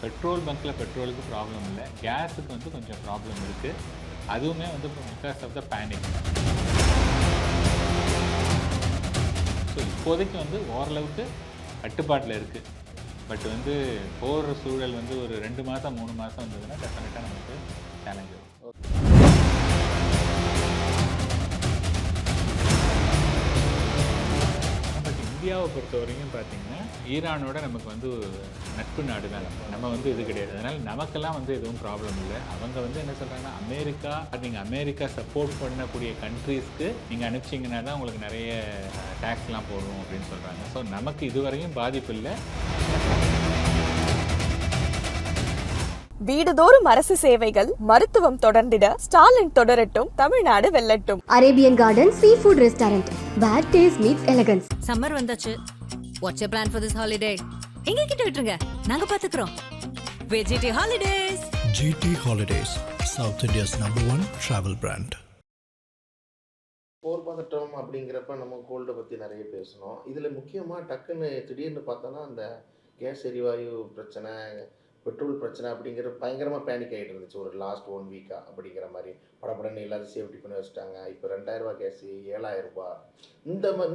Petrol பங்க்கில் பெட்ரோலுக்கு problem இல்லை, கேஸுக்கு வந்து கொஞ்சம் ப்ராப்ளம் இருக்குது. அதுவுமே வந்து because of the panic. So இப்போதைக்கு வந்து ஓரளவுக்கு கட்டுப்பாட்டில் இருக்குது. பட் வந்து போகிற சூழல் வந்து ஒரு 2 மாதம் 3 மாதம் வந்ததுன்னா டெஃபினட்டாக நமக்கு சேலஞ்ச் வரும். பட் இந்தியாவை பொறுத்த வரைக்கும் பார்த்தீங்கன்னா ஈரானோட நமக்கு வந்து நட்பு நாடு தான். நம்ம வந்து இது கிடையாது. அதனால் நமக்கெல்லாம் வந்து எதுவும் ப்ராப்ளம் இல்லை. அவங்க வந்து என்ன சொல்கிறாங்கன்னா, நீங்கள் அமெரிக்கா சப்போர்ட் பண்ணக்கூடிய கண்ட்ரீஸ்க்கு நீங்கள் அனுப்பிச்சிங்கன்னா தான் உங்களுக்கு நிறைய டேக்ஸ்லாம் போடும் அப்படின்னு சொல்கிறாங்க. ஸோ நமக்கு இதுவரையும் பாதிப்பு இல்லை. வீடுதோறும் அரசு சேவைகள், மருத்துவம் தொடர்ந்திட ஸ்டாலின் தொடரட்டும், தமிழ்நாடு வெல்லட்டும். Arabian garden sea food restaurant, where taste meets elegance. Summer வந்தாச்சு. What's your plan for this holiday? எங்க கிட்ட விட்டுருங்க, நாங்க பாத்துக்கிறோம். VGT holidays. GT Holidays, South India's #1 travel brand. போர் பதட்டம் அப்படிங்கிறப்ப நம்ம கோல்டை பற்றி நிறைய பேசணும். இதில் முக்கியமாக டக்குன்னு திடீர்னு பார்த்தோன்னா அந்த கேஸ் எரிவாயு பிரச்சனை, பெட்ரோல் பிரச்சனை அப்படிங்கிற பயங்கரமாக பேனிக் ஆகிட்டு இருந்துச்சு ஒரு லாஸ்ட் 1 வீக்காக. அப்படிங்கிற மாதிரி படப்படன்னு எல்லாத்தையும் சேஃப்டி பண்ணி வச்சுட்டாங்க. இப்போ 2000 ரூபா கேஸ் 7000 ரூபா.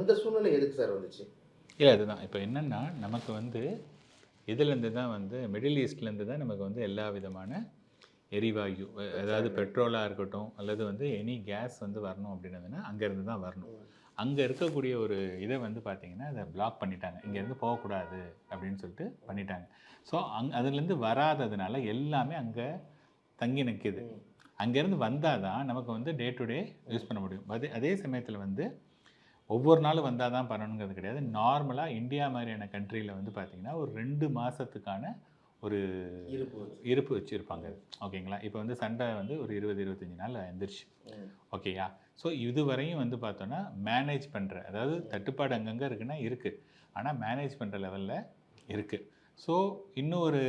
இந்த சூழ்நிலை எதுக்கு சார் வந்துச்சு? இல்லை, அதுதான் இப்போ என்னென்னா, நமக்கு வந்து இதுலேருந்து தான் வந்து மிடில் ஈஸ்ட்லேருந்து தான் நமக்கு வந்து எல்லா விதமான எரிவாயு, அதாவது பெட்ரோலாக இருக்கட்டும் அல்லது வந்து எனி கேஸ் வந்து வரணும் அப்படின்னதுன்னா அங்கேருந்து தான் வரணும். அங்கே இருக்கக்கூடிய ஒரு இதை வந்து பார்த்திங்கன்னா அதை பிளாக் பண்ணிட்டாங்க. இங்கேருந்து போகக்கூடாது அப்படின்னு சொல்லிட்டு பண்ணிட்டாங்க. ஸோ அதுலேருந்து வராததுனால எல்லாமே அங்கே தங்கி நிற்கிது. அங்கேருந்து வந்தால் தான் நமக்கு வந்து டே டு டே யூஸ் பண்ண முடியும். அதே சமயத்தில் வந்து ஒவ்வொரு நாளும் வந்தால் தான் பண்ணணுங்கிறது கிடையாது. நார்மலாக இந்தியா மாதிரியான கண்ட்ரியில் வந்து பார்த்திங்கன்னா ஒரு 2 மாதத்துக்கான ஒரு இருப்பு வச்சுருப்பாங்க. ஓகேங்களா? இப்போ வந்து சண்டை வந்து ஒரு 20-25 நாள் எந்திரிச்சு. ஓகேயா? ஸோ இதுவரையும் வந்து பார்த்தோன்னா மேனேஜ் பண்ணுற, அதாவது தட்டுப்பாடு அங்கங்கே இருக்குன்னா இருக்குது, ஆனால் மேனேஜ் பண்ணுற லெவலில் இருக்குது. ஸோ இன்னும் ஒரு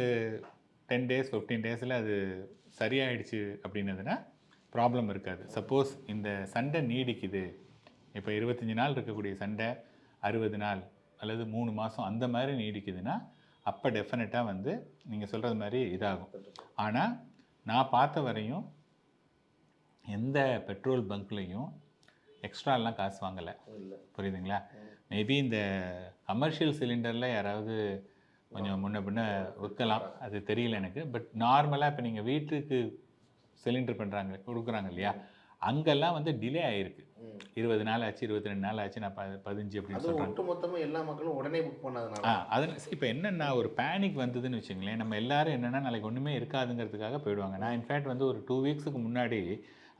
10 days 15 days அது சரியாயிடுச்சு அப்படின்னதுன்னா ப்ராப்ளம் இருக்காது. சப்போஸ் இந்த சண்டை நீடிக்குது, இப்போ 25 நாள் இருக்கக்கூடிய சண்டை 60 நாள் அல்லது 3 மாதம் அந்த மாதிரி நீடிக்குதுன்னா அப்போ டெஃபினட்டாக வந்து நீங்கள் சொல்கிறது மாதிரி இதாகும். ஆனால் நான் பார்த்த வரையும் எந்த பெட்ரோல் பங்க்லேயும் எக்ஸ்ட்ராலாம் காசு வாங்கலை. புரியுதுங்களா? மேபி இந்த கமர்ஷியல் சிலிண்டரில் யாராவது கொஞ்சம் முன்ன பின்ன விற்கலாம், அது தெரியல எனக்கு. பட் நார்மலாக இப்போ நீங்கள் வீட்டுக்கு சிலிண்டர் கொடுக்குறாங்க இல்லையா, அங்கெல்லாம் வந்து டிலே ஆகிருக்கு. 20 நாள் ஆச்சு, 22 நாள் ஆச்சு, நான் 15 அப்படின்னு சொல்கிறேன். மொத்தமாக எல்லா மக்களும் உடனே புக் பண்ணதுனால அதனால் இப்போ என்னென்னா ஒரு பேனிக் வந்ததுன்னு வச்சுங்களேன், நம்ம எல்லோரும் என்னென்னா நாளைக்கு ஒன்றுமே இருக்காதுங்கிறதுக்காக போயிடுவாங்க. நான் இன்ஃபேக்ட் வந்து ஒரு 2 வீக்ஸுக்கு முன்னாடி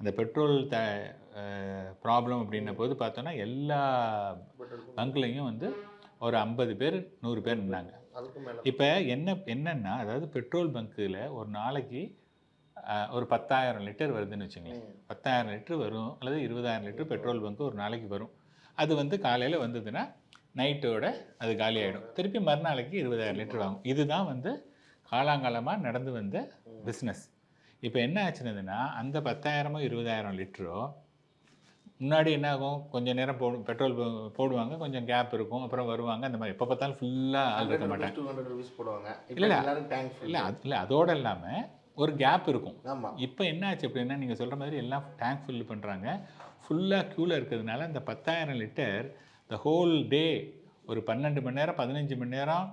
அந்த பெட்ரோல் ப்ராப்ளம் அப்படின்ன போது பார்த்தோன்னா எல்லா பங்க்லேயும் வந்து ஒரு 50 பேர் 100 பேர் நின்னாங்க. இப்போ என்னென்னா, அதாவது பெட்ரோல் பங்க்கில் ஒரு நாளைக்கு ஒரு 10,000 லிட்டர் வருதுன்னு வச்சுங்களேன். 10,000 லிட்டர் வரும் அல்லது 20,000 லிட்டர் பெட்ரோல் பங்க்கு ஒரு நாளைக்கு வரும். அது வந்து காலையில் வந்ததுன்னா நைட்டோட அது காலி ஆகிடும். திருப்பி மறுநாளைக்கு 20,000 லிட்டர் வாங்கும். இதுதான் வந்து காலாங்காலமாக நடந்து வந்த பிஸ்னஸ். இப்போ என்ன ஆச்சுன்னதுன்னா, அந்த 10,000 20,000 லிட்டரோ முன்னாடி என்ன ஆகும், கொஞ்சம் நேரம் பெட்ரோல் போடுவாங்க, கொஞ்சம் கேப் இருக்கும், அப்புறம் வருவாங்க. அந்த மாதிரி எப்போ பார்த்தாலும் ஃபுல்லாக ஆள் இருக்க மாட்டாங்க. இல்லை அதோடு இல்லாமல் ஒரு கேப் இருக்கும். இப்போ என்ன ஆச்சு அப்படின்னா, நீங்கள் சொல்கிற மாதிரி எல்லாம் டேங்க் ஃபில் பண்ணுறாங்க. ஃபுல்லாக க்யூவில் இருக்கிறதுனால அந்த 10,000 லிட்டர் த ஹோல் டே ஒரு 12 மணி நேரம் 15 மணி நேரம்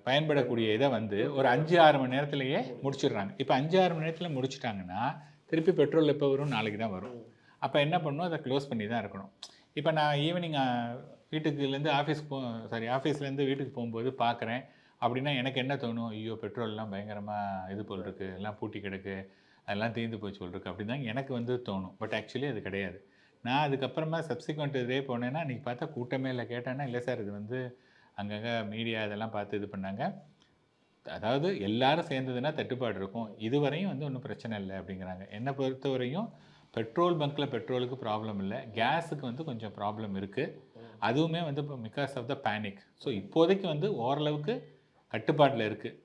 பயன்படக்கூடிய இதை வந்து ஒரு 5-6 மணி நேரத்துலையே முடிச்சிடுறாங்க. இப்போ 5-6 மணி நேரத்தில் முடிச்சிட்டாங்கன்னா திருப்பி பெட்ரோல் எப்போ வரும், நாளைக்கு தான் வரும். அப்போ என்ன பண்ணணும், அதை க்ளோஸ் பண்ணி தான் இருக்கணும். இப்போ நான் ஈவினிங் வீட்டுக்குலேருந்து ஆஃபீஸ்லேருந்து வீட்டுக்கு போகும்போது பார்க்குறேன் அப்படின்னா எனக்கு என்ன தோணும், ஐயோ பெட்ரோல்லாம் பயங்கரமாக இது போல் இருக்குது, எல்லாம் பூட்டி கிடக்கு, அதெல்லாம் தீர்ந்து போச்சு போல் இருக்குது அப்படி தான் எனக்கு வந்து தோணும். பட் ஆக்சுவலி அது கிடையாது. நான் அதுக்கப்புறமா சப்சிக்வெண்ட் இதே போனேன்னா இன்றைக்கி பார்த்தா கூட்டமே இல்லை. கேட்டேன்னா இல்லை சார், இது வந்து அங்கங்கே மீடியா இதெல்லாம் பார்த்து இது பண்ணாங்க, அதாவது எல்லாரும் சேர்ந்ததுன்னா தட்டுப்பாடு இருக்கும், இதுவரையும் வந்து ஒன்றும் பிரச்சனை இல்லை அப்படிங்கிறாங்க. என்னை பொறுத்தவரையும் பெட்ரோல் பங்க்கில் பெட்ரோலுக்கு ப்ராப்ளம் இல்லை, கேஸுக்கு வந்து கொஞ்சம் ப்ராப்ளம் இருக்குது. அதுவுமே வந்து இப்போ because of the panic. So இப்போதைக்கு வந்து ஓரளவுக்கு கட்டுப்பாட்டில் இருக்குது.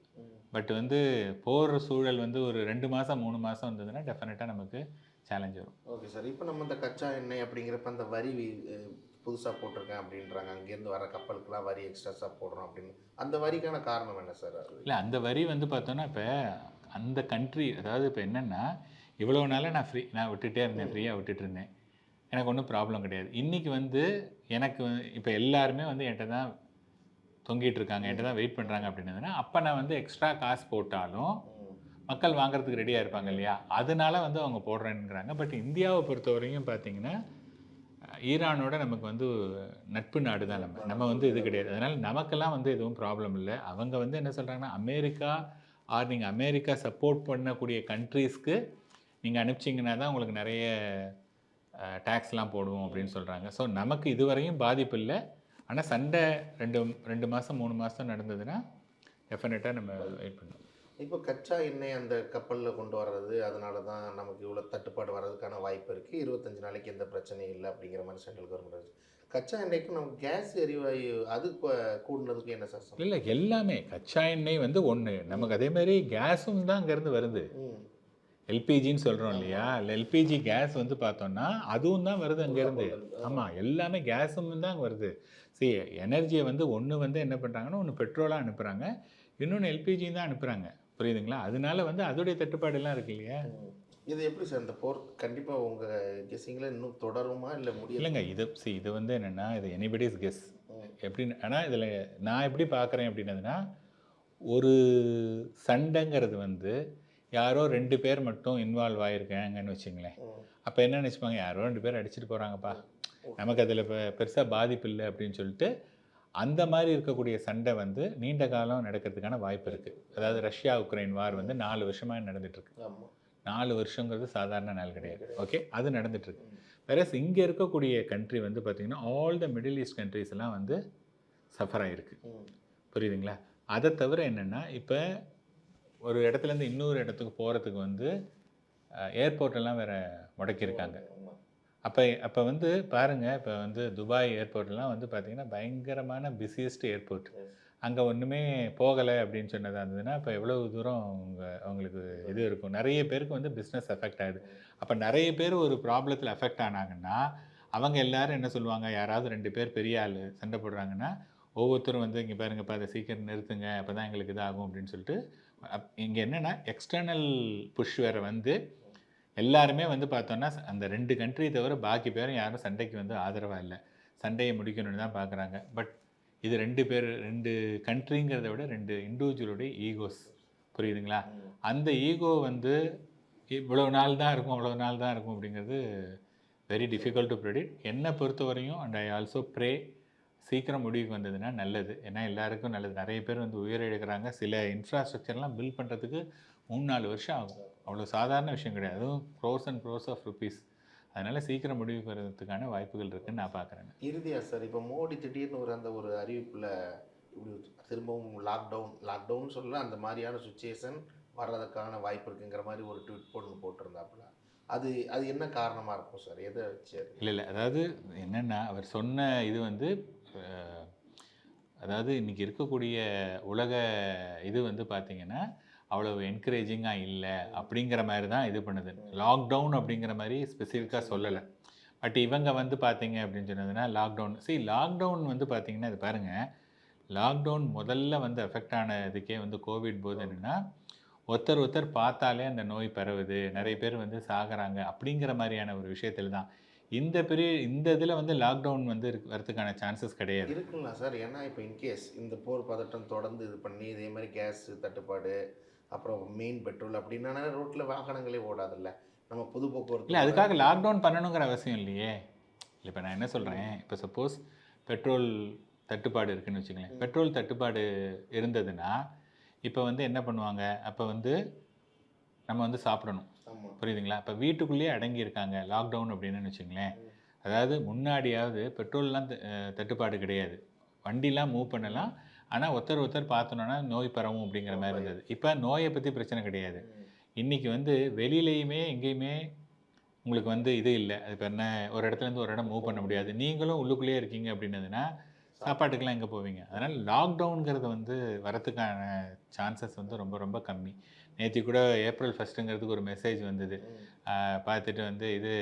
பட் வந்து போகிற சூழல் வந்து ஒரு 2 மாதம் 3 மாதம் வந்ததுன்னா டெஃபினட்டாக நமக்கு சேலஞ்ச் வரும். Okay sir. இப்போ நம்ம இந்த கச்சா எண்ணெய் அப்படிங்கிறப்ப அந்த வரி புதுசாக போட்டிருக்கேன் அப்படின்றாங்க. அங்கேருந்து வர கப்பலுக்கெல்லாம் வரி எக்ஸ்ட்ராஸாக போடுறோம் அப்படின்னு. அந்த வரிக்கான காரணம் என்ன சார் அது? இல்லை, அந்த வரி வந்து பார்த்தோன்னா இப்போ அந்த கண்ட்ரி, அதாவது இப்போ என்னென்னா இவ்வளோ நாளாக நான் விட்டுட்டே இருந்தேன், ஃப்ரீயாக விட்டுட்டு இருந்தேன், எனக்கு ஒன்றும் ப்ராப்ளம் கிடையாது. இன்றைக்கி வந்து எனக்கு இப்போ எல்லாருமே வந்து என்கிட்ட தான் தொங்கிட்டு இருக்காங்க, என்கிட்ட தான் வெயிட் பண்ணுறாங்க அப்படின்னதுன்னா, அப்போ நான் வந்து எக்ஸ்ட்ரா காசு போட்டாலும் மக்கள் வாங்குறதுக்கு ரெடியாக இருப்பாங்க இல்லையா, அதனால வந்து அவங்க போடுறேன்னுங்கிறாங்க. பட் இந்தியாவை பொறுத்த வரைக்கும் பார்த்தீங்கன்னா ஈரானோட நமக்கு வந்து நட்பு நாடு தான். நம்ம வந்து இது கிடையாது. அதனால் நமக்கெல்லாம் வந்து எதுவும் ப்ராப்ளம் இல்லை. அவங்க வந்து என்ன சொல்கிறாங்கன்னா, அமெரிக்கா நீங்கள் அமெரிக்கா சப்போர்ட் பண்ணக்கூடிய கண்ட்ரீஸ்க்கு நீங்கள் அனுப்பிச்சிங்கன்னா தான் உங்களுக்கு நிறைய டேக்ஸ்லாம் போடுவோம் அப்படின்னு சொல்கிறாங்க. ஸோ நமக்கு இதுவரையும் பாதிப்பு இல்லை. ஆனால் சண்டை 2 மாதம் 3 மாதம் நடந்ததுன்னா டெஃபினட்டாக நம்ம வெயிட் பண்ணுவோம். இப்போ கச்சா எண்ணெய் அந்த கப்பலில் கொண்டு வர்றது, அதனால தான் நமக்கு இவ்வளோ தட்டுப்பாடு வர்றதுக்கான வாய்ப்பு இருக்குது. 25 நாளைக்கு எந்த பிரச்சனையும் இல்லை அப்படிங்கிற மாதிரி சென்ட்ரல் கவர்மெண்ட். கச்சா எண்ணெய்க்கும் நமக்கு கேஸ் எரிவாயு அது கூடுனதுக்கு என்ன சார்? இல்லை, எல்லாமே கச்சா எண்ணெய் வந்து ஒன்று, நமக்கு அதேமாதிரி கேஸும் தான் அங்கேருந்து வருது. எல்பிஜின்னு சொல்கிறோம் இல்லையா, எல்பிஜி கேஸ் வந்து பார்த்தோன்னா அதுவும் தான் வருது அங்கேருந்து. ஆமாம், எல்லாமே கேஸும் தான் அங்கே வருது. சரி, எனர்ஜியை வந்து ஒன்று வந்து என்ன பண்ணுறாங்கன்னா, ஒன்று பெட்ரோலாக அனுப்புகிறாங்க, இன்னொன்று எல்பிஜியும் தான் அனுப்புகிறாங்க. புரியுதுங்களா? அதனால வந்து அதோடைய தட்டுப்பாடெல்லாம் இருக்கு இல்லையா. இது எப்படி சார் இந்த போர் கண்டிப்பாக உங்கள் கெஸ்ஸிங்கில் இன்னும் தொடருமா இல்லை முடியல? இல்லைங்க, இது வந்து என்னென்னா, இது எனிபடிஸ் கெஸ் எப்படின்னு. ஆனால் இதில் நான் எப்படி பார்க்குறேன் அப்படின்னதுன்னா, ஒரு சண்டைங்கிறது வந்து யாரோ 2 பேர் மட்டும் இன்வால்வ் ஆகிருக்காங்கன்னு வச்சுங்களேன். அப்போ என்ன நினச்சிப்பாங்க, யாரோ 2 பேர் அடிச்சுட்டு போகிறாங்கப்பா, நமக்கு அதில் இப்போ பெருசாக பாதிப்பு இல்லை அப்படின்னு சொல்லிட்டு அந்த மாதிரி இருக்கக்கூடிய சண்டை வந்து நீண்ட காலம் நடக்கிறதுக்கான வாய்ப்பு இருக்குது. அதாவது ரஷ்யா உக்ரைன் வார் வந்து 4 வருஷமாக நடந்துகிட்ருக்கு. 4 வருஷங்கிறது சாதாரண நாள் கிடையாது. ஓகே, அது நடந்துகிட்ருக்கு. வேற இங்கே இருக்கக்கூடிய கண்ட்ரி வந்து பார்த்திங்கன்னா all the middle east countries எல்லாம் வந்து சஃபர் ஆகிருக்கு. புரியுதுங்களா? அதை தவிர என்னென்னா, இப்போ ஒரு இடத்துலேருந்து இன்னொரு இடத்துக்கு போகிறதுக்கு வந்து ஏர்போர்ட்டெல்லாம் வேறு முடக்கியிருக்காங்க. அப்போ வந்து பாருங்கள், இப்போ வந்து துபாய் ஏர்போர்ட்லாம் வந்து பார்த்திங்கன்னா பயங்கரமான பிஸியஸ்ட் ஏர்போர்ட். அங்கே ஒன்றுமே போகலை அப்படின்னு சொன்னதாக இருந்ததுன்னா இப்போ எவ்வளோ தூரம் அவங்களுக்கு இது இருக்கும். நிறைய பேருக்கு வந்து பிஸ்னஸ் அஃபெக்ட் ஆகுது. அப்போ நிறைய பேர் ஒரு ப்ராப்ளத்தில் அஃபெக்ட் ஆனாங்கன்னா அவங்க எல்லோரும் என்ன சொல்லுவாங்க, யாராவது 2 பேர் பெரிய ஆள் சண்டை போடுறாங்கன்னா ஒவ்வொருத்தரும் வந்து இங்கே பாருங்கப்பா, அதை சீக்கிரம் நிறுத்துங்க, அப்போ தான் எங்களுக்கு இதாகும் அப்படின்னு சொல்லிட்டு. இங்கே என்னென்னா எக்ஸ்டர்னல் புஷ் வேறு வந்து எல்லாருமே வந்து பார்த்தோன்னா அந்த 2 கண்ட்ரி தவிர பாக்கி பேரும் யாரும் சண்டைக்கு வந்து ஆதரவாக இல்லை, சண்டையை முடிக்கணும்னு தான் பார்க்குறாங்க. பட் இது 2 கண்ட்ரிங்கிறத விட 2 இண்டிவிஜுவலுடைய ஈகோஸ். புரியுதுங்களா? அந்த ஈகோ வந்து இவ்வளோ நாள் தான் இருக்கும், அவ்வளோ நாள் தான் இருக்கும் அப்படிங்கிறது வெரி டிஃபிகல்ட் டு ப்ரெடிக்ட். என்னை பொறுத்தவரையும் அண்ட் ஐ ஆல்சோ ப்ரே சீக்கிரம் முடிவுக்கு வந்ததுன்னா நல்லது. ஏன்னா எல்லாருக்கும் நல்லது. நிறைய பேர் வந்து உயிரிழக்கிறாங்க. சில இன்ஃப்ராஸ்ட்ரக்சர்லாம் பில்ட் பண்ணுறதுக்கு 3-4 வருஷம் ஆகும். அவ்வளோ சாதாரண விஷயம் கிடையாது. அதுவும் crores and crores of rupees. அதனால் சீக்கிரம் முடிவுக்கு வர்றதுக்கான வாய்ப்புகள் இருக்குதுன்னு நான் பார்க்குறேன். இறுதியாக சார், இப்போ மோடி திடீர்னு அந்த ஒரு அறிவிப்பில் இப்படி திரும்பவும் லாக்டவுன் சொல்லலாம், அந்த மாதிரியான சுச்சுவேஷன் வர்றதுக்கான வாய்ப்பு இருக்குங்கிற மாதிரி ஒரு ட்வீட் போட்டிருந்தாப்புல. அது என்ன காரணமாக இருக்கும் சார்? எதை வச்சு? இல்லை, அதாவது என்னென்னா அவர் சொன்ன இது வந்து அதாவது இன்றைக்கி இருக்கக்கூடிய உலக இது வந்து பார்த்திங்கன்னா அவ்வளோ என்கரேஜிங்காக இல்லை அப்படிங்கிற மாதிரி தான் இது பண்ணுது. லாக்டவுன் அப்படிங்கிற மாதிரி ஸ்பெசிஃபிக்காக சொல்லலை. பட் இவங்க வந்து பார்த்தீங்க அப்படின்னு சொன்னதுன்னா லாக்டவுன் வந்து பார்த்திங்கன்னா இது பாருங்கள், லாக்டவுன் முதல்ல வந்து அஃபெக்ட் ஆன இதுக்கே வந்து கோவிட் போது என்னென்னா ஒருத்தர் பார்த்தாலே அந்த நோய் பரவுது, நிறைய பேர் வந்து சாகிறாங்க அப்படிங்கிற மாதிரியான ஒரு விஷயத்தில் தான் இந்த இதில் வந்து லாக்டவுன் வந்து வரதுக்கான சான்சஸ் கிடையாது. இருக்குங்களா சார்? ஏன்னா இப்போ இன்கேஸ் இந்த போர் பதட்டம் தொடர்ந்து இது பண்ணி இதே மாதிரி கேஸ் தட்டுப்பாடு, அப்புறம் மெயின் பெட்ரோல் அப்படின்னா ரோட்டில் வாகனங்களே ஓடாதில்ல, நம்ம பொது போக்குவரத்து. இல்லை, அதுக்காக லாக்டவுன் பண்ணணுங்கிற அவசியம் இல்லையே. இல்லை, இப்போ நான் என்ன சொல்கிறேன், இப்போ சப்போஸ் பெட்ரோல் தட்டுப்பாடு இருக்குதுன்னு வச்சுங்களேன். பெட்ரோல் தட்டுப்பாடு இருந்ததுன்னா இப்போ வந்து என்ன பண்ணுவாங்க, அப்போ வந்து நம்ம வந்து சாப்பிடணும். புரியுதுங்களா? இப்போ வீட்டுக்குள்ளேயே அடங்கியிருக்காங்க லாக்டவுன் அப்படின்னு வச்சுங்களேன். அதாவது முன்னாடியாவது பெட்ரோல்லாம் தட்டுப்பாடு கிடையாது, வண்டிலாம் மூவ் பண்ணலாம், ஆனால் ஒருத்தர் பார்த்தோன்னா நோய் பரவும் அப்படிங்கிற மாதிரி இருந்தது. இப்போ நோயை பற்றி பிரச்சனை கிடையாது. இன்றைக்கி வந்து வெளியிலையுமே எங்கேயுமே உங்களுக்கு வந்து இது இல்லை. அது இப்போ என்ன, ஒரு இடத்துலேருந்து ஒரு இடம் மூவ் பண்ண முடியாது, நீங்களும் உள்ளுக்குள்ளேயே இருக்கீங்க அப்படின்னதுன்னா சாப்பாட்டுக்கெல்லாம் எங்கே போவீங்க? அதனால் லாக்டவுனுங்கிறது வந்து வரத்துக்கான சான்சஸ் வந்து ரொம்ப ரொம்ப கம்மி. நேற்று கூட April 1ங்கிறதுக்கு ஒரு மெசேஜ் வந்தது, பார்த்துட்டு வந்து இது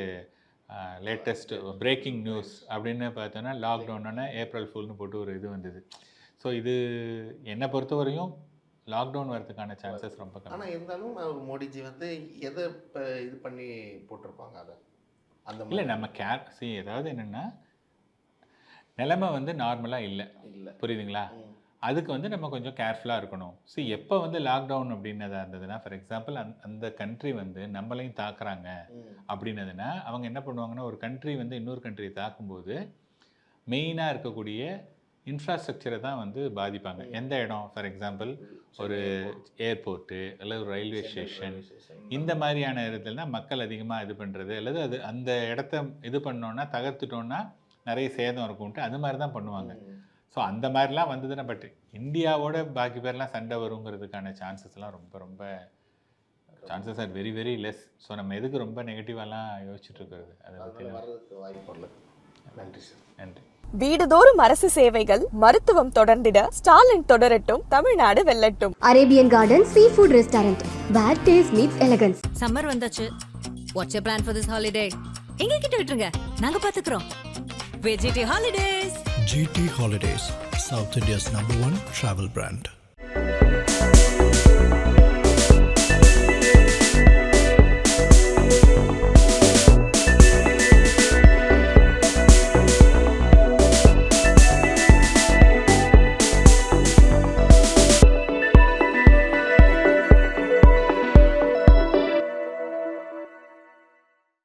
லேட்டஸ்ட் பிரேக்கிங் நியூஸ் அப்படின்னு பார்த்தோன்னா லாக்டவுன்னா ஏப்ரல் ஃபுல்னு போட்டு ஒரு இது வந்தது. ஸோ இது என்னை பொறுத்தவரையும் லாக்டவுன் வரதுக்கான சான்சஸ் ரொம்ப கம்மி. ஆனால் இருந்தாலும் மோடிஜி வந்து எதை இப்போ இது பண்ணி போட்டிருப்பாங்க அதை அந்த இல்லை நம்ம ஏதாவது என்னென்னா நிலைமை வந்து நார்மலாக இல்லை, புரியுதுங்களா? அதுக்கு வந்து நம்ம கொஞ்சம் கேர்ஃபுல்லாக இருக்கணும். எப்போ வந்து லாக்டவுன் அப்படின்னதாக இருந்ததுன்னா, ஃபார் எக்ஸாம்பிள் அந்த கண்ட்ரி வந்து நம்மளையும் தாக்குறாங்க அப்படின்னதுன்னா, அவங்க என்ன பண்ணுவாங்கன்னா, ஒரு கண்ட்ரி வந்து இன்னொரு கண்ட்ரி தாக்கும்போது மெயினாக இருக்கக்கூடிய இன்ஃப்ராஸ்ட்ரக்சரை தான் வந்து பாதிப்பாங்க. எந்த இடம், ஃபார் எக்ஸாம்பிள் ஒரு ஏர்போர்ட்டு அல்லது ஒரு ரயில்வே ஸ்டேஷன், இந்த மாதிரியான இடத்துல தான் மக்கள் அதிகமாக இது பண்ணுறது, அல்லது அது அந்த இடத்த இது பண்ணோன்னா தகர்த்துட்டோன்னா நிறைய சேதம் இருக்கும்ட்டு அது மாதிரி தான் பண்ணுவாங்க. ஸோ அந்த மாதிரிலாம் வந்ததுன்னா, பட் இந்தியாவோட பாக்கி பேர்லாம் சண்டை வருங்கிறதுக்கான சான்சஸ்லாம் ரொம்ப ரொம்ப chances are very very less. So நம்ம எதுக்கு ரொம்ப நெகட்டிவாலாம் யோசிச்சுட்டு இருக்கிறது, அதை பற்றி வாய்ப்பு இல்லை. நன்றி சார். நன்றி. வீடுதோறும் அரசு சேவைகள், மருத்துவம் தொடர்ந்திட ஸ்டாலின் தொடரட்டும், தமிழ்நாடு வெல்லட்டும். Arabian garden sea food restaurant, where taste meets elegance. Summer வந்தாச்சு. What's your plan for this holiday? எங்க கிட்ட விட்டுருங்க, நாங்க பாத்துக்கிறோம். VGT Holidays. GT Holidays, South India's #1 travel brand.